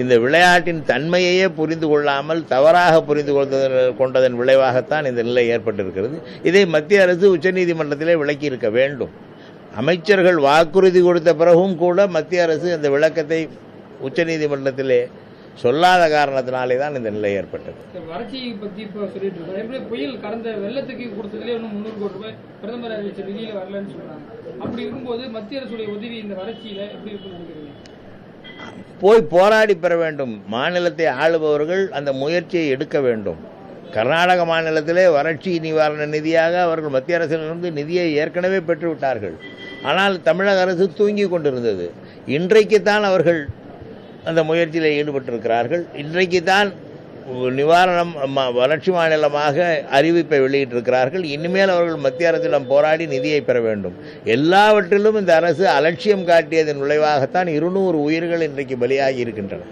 இந்த விளையாட்டின் தன்மையையே புரிந்து கொள்ளாமல் தவறாக புரிந்து கொண்டதன் விளைவாகத்தான் இந்த நிலை ஏற்பட்டிருக்கிறது. இதை மத்திய அரசு உச்சநீதிமன்றத்திலே விளக்கி இருக்க வேண்டும். அமைச்சர்கள் வாக்குறுதி கொடுத்த பிறகும் கூட மத்திய அரசு அந்த விளக்கத்தை உச்சநீதிமன்றத்திலே சொல்லாத காரணத்தினாலே தான் இந்த நிலை ஏற்பட்டது. வறட்சியை பற்றி இப்போ சொல்லிட்டு இருக்கோம். புயல் கடந்த வெள்ளத்துக்கு கொடுத்ததுலேயே இன்னும் 300 கோடி ரூபாய் பிரதமர் அறிவிச்ச நிதியில் வரலன்னு சொல்றாங்க. அப்படி இருக்கும்போது மத்திய அரசுடைய உதவி இந்த வறட்சியில எப்படி இருக்குன்னு நினைக்கிறீங்க? போய் போராடி பெற வேண்டும். மாநிலத்தை ஆளுபவர்கள் அந்த முயற்சியை எடுக்க வேண்டும். கர்நாடக மாநிலத்திலே வறட்சி நிவாரண நிதியாக அவர்கள் மத்திய அரசிலிருந்து நிதியை ஏற்கனவே பெற்றுவிட்டார்கள். ஆனால் தமிழக அரசு தூங்கி கொண்டிருந்தது. இன்றைக்குத்தான் அவர்கள் அந்த முயற்சியில் ஈடுபட்டிருக்கிறார்கள். இன்றைக்கு தான் நிவாரணம் வறட்சி மாநிலமாக அறிவிப்பை வெளியிட்டிருக்கிறார்கள். இனிமேல் அவர்கள் மத்திய அரசிடம் போராடி நிதியை பெற வேண்டும். எல்லாவற்றிலும் இந்த அரசு அலட்சியம் காட்டியதன் விளைவாகத்தான் 200 உயிர்கள் இன்றைக்கு பலியாகி இருக்கின்றன.